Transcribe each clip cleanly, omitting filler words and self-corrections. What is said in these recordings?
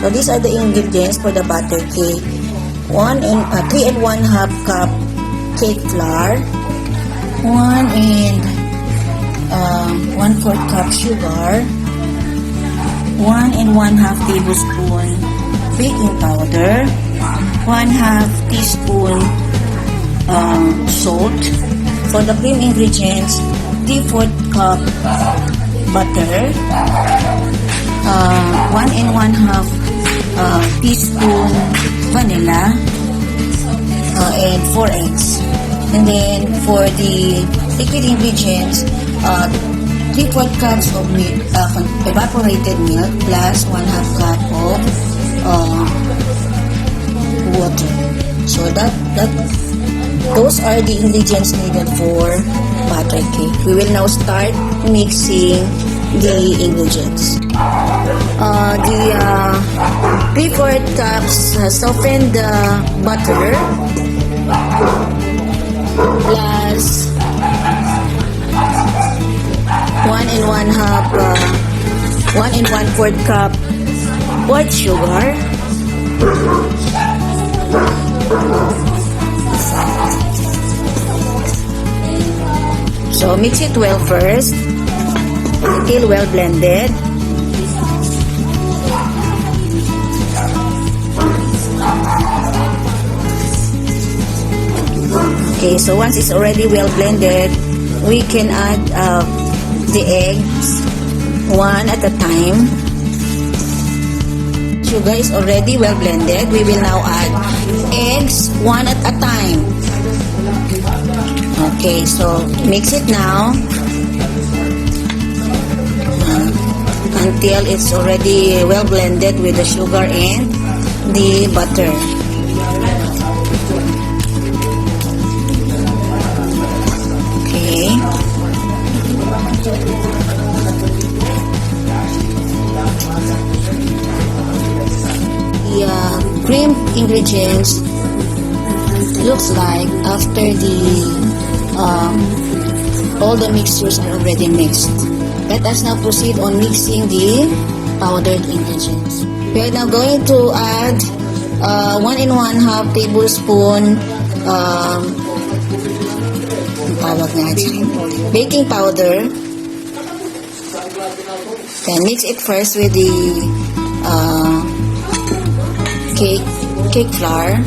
So these are the ingredients for the butter cake. 3 1/2 cup cake flour, 1 1/4 cup sugar, 1 1/2 tablespoon baking powder, 1/2 teaspoon salt. For the cream ingredients, 3/4 cup butter, 1 1/2 teaspoon vanilla, and 4 eggs. And then for the liquid ingredients, 3/4 cups of milk, evaporated milk plus 1/2 cup of water. So those are the ingredients needed for butter cake. We will now start mixing the ingredients. The 3/4 cups softened butter plus 1 1/4 cup white sugar, so mix it well first until well blended. Okay, so once it's already well blended, we can add the eggs one at a time. Sugar is already well blended. We will now add eggs one at a time. Okay, so mix it now until it's already well blended with the sugar and the butter. Okay. The cream ingredients looks like after the all the mixtures are already mixed. Let us now proceed on mixing the powdered ingredients. We are now going to add 1 1/2 tablespoon baking powder. Then mix it first with the cake flour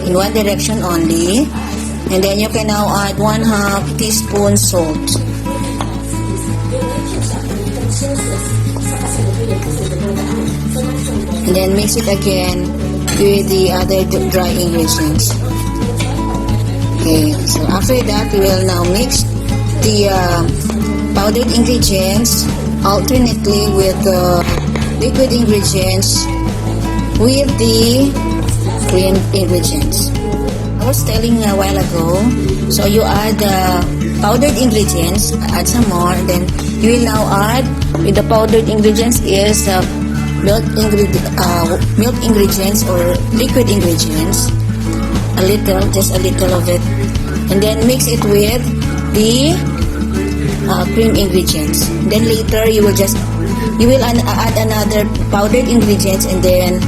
in one direction only, and then you can now add 1/2 teaspoon salt. And then mix it again with the other dry ingredients. Okay, so after that, we will now mix the powdered ingredients alternately with the liquid ingredients with the cream ingredients. I was telling a while ago, so you add powdered ingredients, add some more, then you will now add with the powdered ingredients is milk ingredients or liquid ingredients, just a little of it, and then mix it with the cream ingredients. Then later you will add another powdered ingredients and then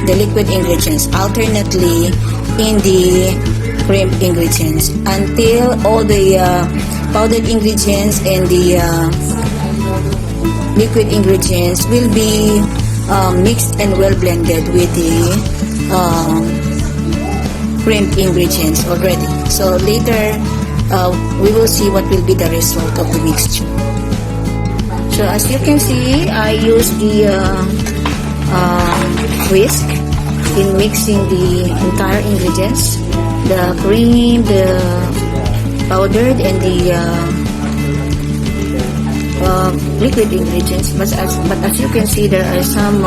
the liquid ingredients alternately in the cream ingredients until all the powdered ingredients and the liquid ingredients will be mixed and well blended with the cream ingredients already. So later we will see what will be the result of the mixture. So as you can see, I use the whisk in mixing the entire ingredients, the cream, the powdered, and the liquid ingredients. But as you can see, there are some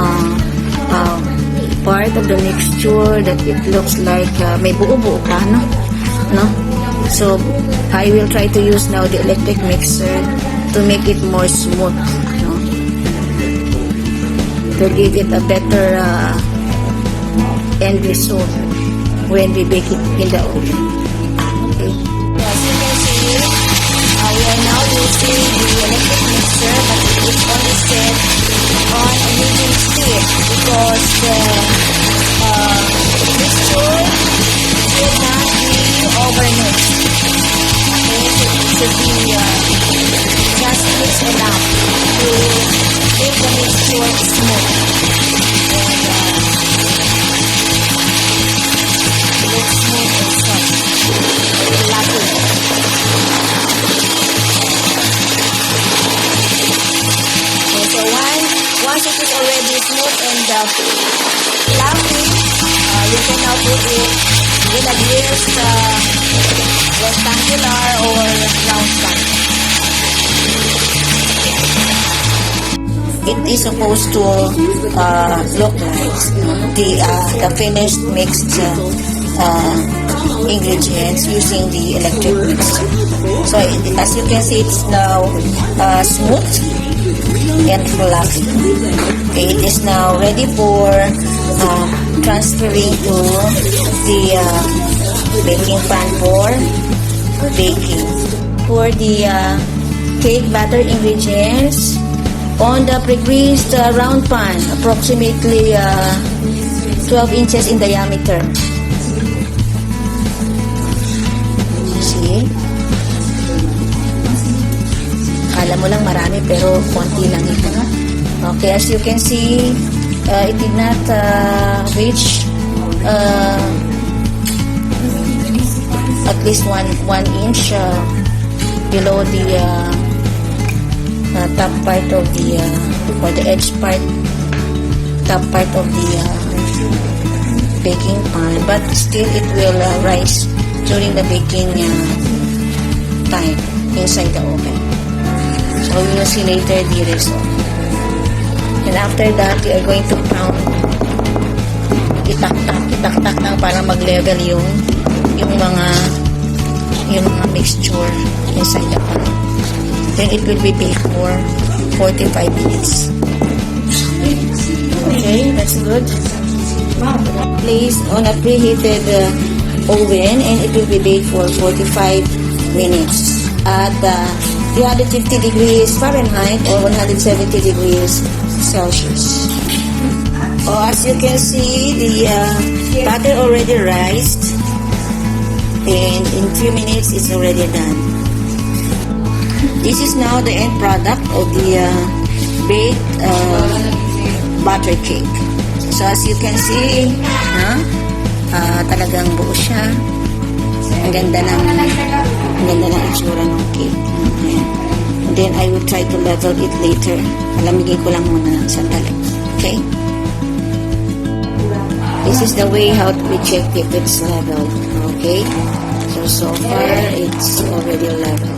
part of the mixture that it looks like may buo-buo pa, no? So I will try to use now the electric mixer to make it more smooth, to give it a better end result when we bake it in the oven. Okay. As you can see, we are now using the electric mixer, but it is only set on a medium because the mixture should not be overmixed. Okay, so it should be just mixed enough to make the mixture smooth and look smooth and soft and fluffy. Okay, so once it is already smooth and fluffy, you can now put it in a glass rectangular or round pan. It is supposed to look like the finished mixed ingredients using the electric mixer. So as you can see, it's now smooth and fluffy. Okay, it is now ready for transferring to the baking pan for baking. For the cake batter ingredients, on the pre-greased round pan, approximately 12 inches in diameter. See? Akala mo lang marami pero konti lang ito. Okay, as you can see, it did not reach at least one inch below the top part of the or the edge part, top part of the baking pan, but still it will rise during the baking time inside the oven. So we will see later the result. And after that, we are going to pound, itak-tak lang para mag-level yung mga mixture inside the pan. Then it will be baked for 45 minutes. Okay, that's good. Place on a preheated oven and it will be baked for 45 minutes at 350 degrees Fahrenheit or 170 degrees Celsius. Oh, as you can see, the batter already rised and in 3 minutes it's already done. This is now the end product of the baked butter cake. So as you can see, talagang buo siya. Ang ganda ng itsura ng cake. And then I will try to level it later. Alamigin ko lang muna ng sandali. Okay? This is the way how we check if it's level. Okay? So far, it's already level.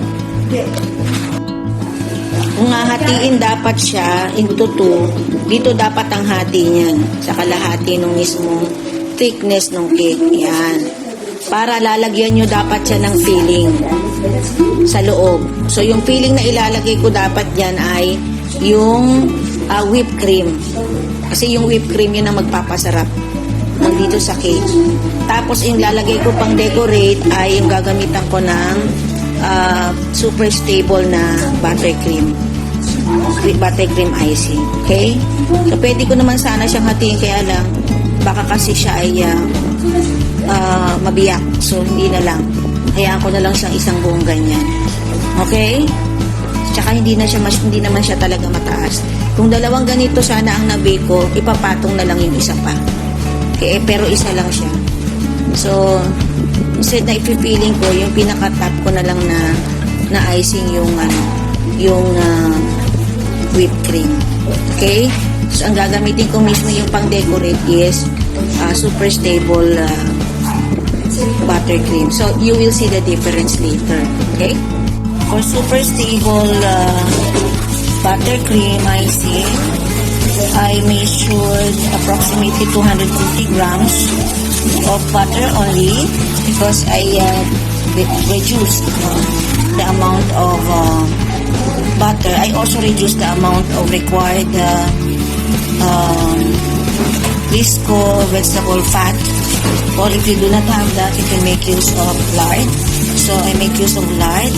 Kung hahatiin dapat siya into 2, dito dapat ang hati niyan sa kalahati ng mismong thickness ng cake. Yan. Para lalagyan nyo dapat siya ng filling sa loob. So yung filling na ilalagay ko dapat yan ay yung whipped cream. Kasi yung whipped cream yun ang magpapasarap dito sa cake. Tapos yung lalagay ko pang decorate ay yung gagamitan ko ng super stable na buttercream icing. Okay? So pwede ko naman sana siyang hatiin, kaya lang baka kasi siya ay mabiyak. So hindi na lang. Hayaan ko na lang siyang isang buong ganyan. Okay? Tsaka hindi naman siya talaga mataas. Kung dalawang ganito sana ang nabake ko, ipapatong na lang yung isa pa. Okay, pero isa lang siya. So instead na ipipiling ko, yung pinaka-top ko na lang na icing yung whipped cream. Okay? So ang gagamitin ko mismo yung pang-decorate is super stable buttercream. So you will see the difference later. Okay? For super stable buttercream icing, I measured approximately 250 grams of butter only because I reduced the amount of butter. I also reduced the amount of required visco vegetable fat, or if you do not have that, you can make use of lard. So I make use of lard.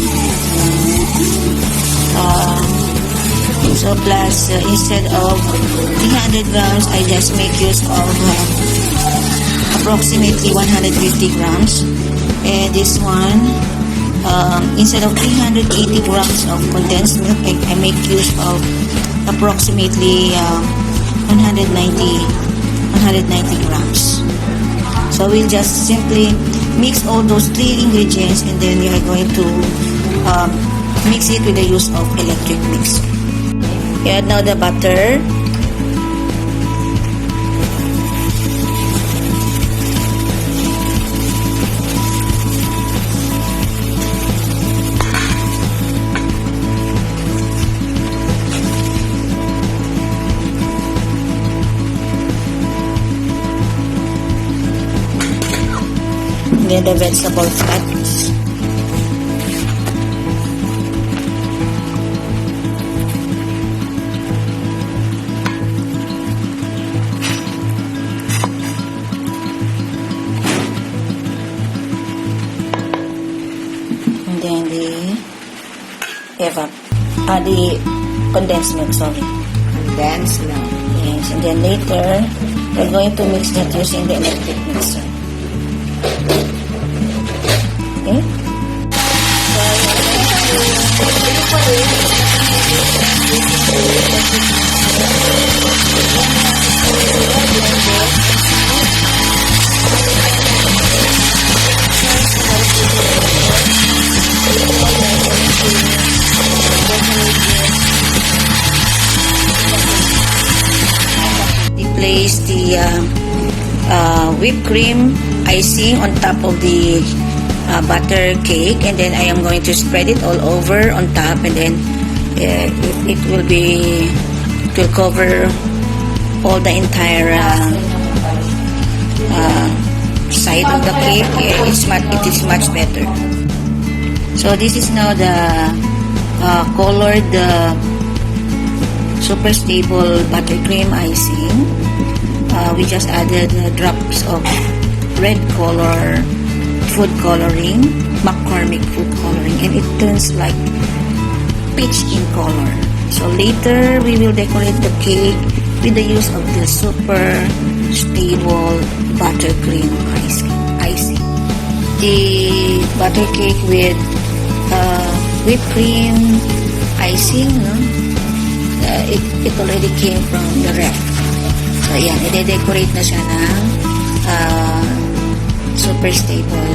So plus, instead of 300 grams, I just make use of approximately 150 grams. And this one, instead of 380 grams of condensed milk, I make use of approximately 190 grams. So we'll just simply mix all those 3 ingredients, and then we are going to mix it with the use of electric mixer. We add now the butter. Then the vegetable fats. And then the condensed milk, sorry. Condensed milk. Yes, and then later, we're going to mix that using the electric mixer. Okay. Place the whipped cream icing on top of the butter cake, and then I am going to spread it all over on top, and then it will cover all the entire side of the cake. It is much better. So this is now the colored super stable buttercream icing. We just added drops of red color food coloring, McCormick food coloring, and it turns like peach in color. So later we will decorate the cake with the use of the super stable buttercream icing. The butter cake with whipped cream icing, no? It already came from the ref. So ayan, i-decorate na siya ng super stable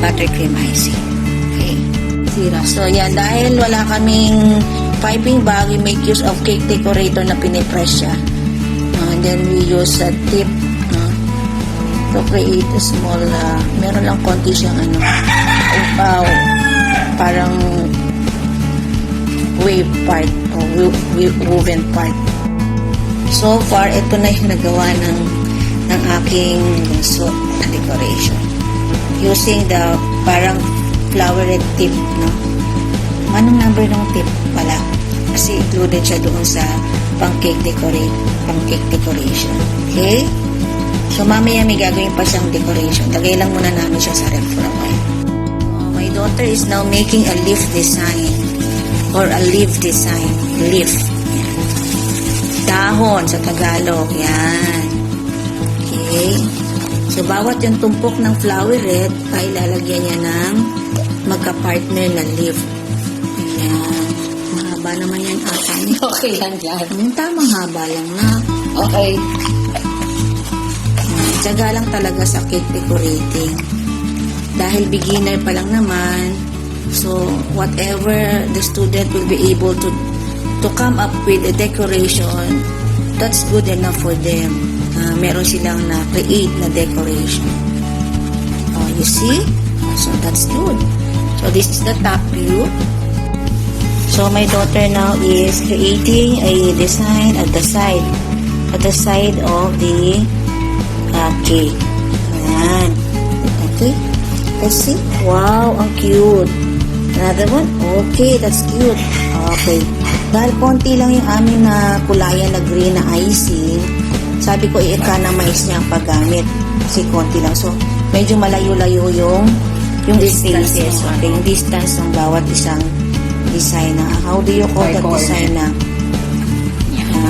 buttercream icing. Okay. So yan, dahil wala kaming piping bag, we make use of cake decorator na pinipress siya. And then we use a tip to create a small, meron lang konti siyang parang wave part o woven part. So far, ito na yung nagawa ng aking bunso na decoration. Using the parang flowered tip, no? Anong number ng tip pala? Kasi included siya doon sa pang-cake decoration. Okay? So, mamaya may gagawin pa siyang decoration. Lagay lang muna namin siya sa ref for a while. My daughter is now making a leaf design or a leaf design. Leaf. Yan. Dahon sa Tagalog. Yan. Okay. So, bawat yung tumpok ng flowerette ay lalagyan niya ng magka-partner na leaf. Ayan. Mahaba naman yan ata niya. Okay lang yan. Tamang haba lang na. Okay. Tsaga lang talaga sa cake decorating. Dahil beginner pa lang naman, so whatever the student will be able to come up with a decoration, that's good enough for them. Meron silang na-create na decoration. Oh, you see? So that's good. So this is the top view. So my daughter now is creating a design at the side of the cake. Ayan. Okay. Let's see. Wow, ang cute. Another one. Okay, that's cute. Okay. Dahil konti lang yung aming na kulayan na green na icing, sabi ko i-economize niya ang paggamit. Kasi konti lang. So, medyo malayo-layo yung spaces. Okay, yung distance ng bawat isang design na. How do you call By that corner. design na?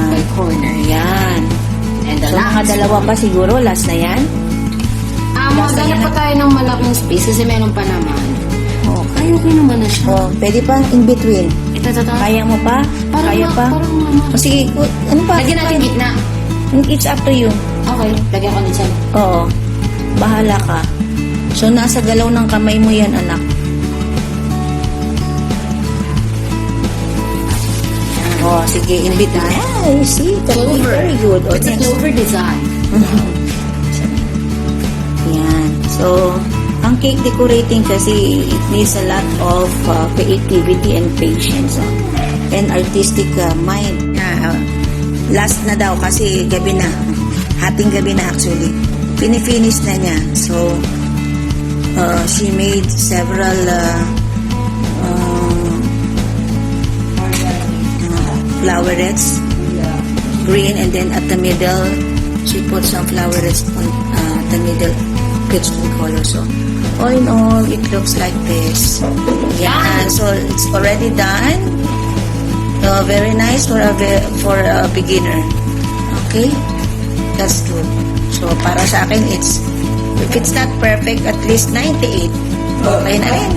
By corner. Yan. And the So, mga dalawa pa siguro. Last na yan? Maghanap pa tayo ng malaking space kasi meron pa naman. Okay. Ay, okay naman na siya. Oh, pwede pa in between. Ito. Kaya mo pa? Kaya pa? Parang O sige, ano pa? lagyan natin gitna. It's up to you. Okay, lagyan ko din siya. Oo. Bahala ka. So, nasa galaw ng kamay mo yan, anak. Oh, sige, in between. Ah, you see? Clover. Very good. It's a clover design. Yan. So, ang cake decorating kasi it needs a lot of creativity and patience and artistic mind. Last na daw kasi gabi na. Hating gabi na actually. Pinifinish na niya. So, she made several flowerets, green, and then at the middle, she put some flowerets on the middle, peach color. So, all in all, it looks like this. Yeah, so it's already done. Very nice for a beginner. Okay, that's good. So, para sa akin, if it's not perfect, at least 98. Okay na rin.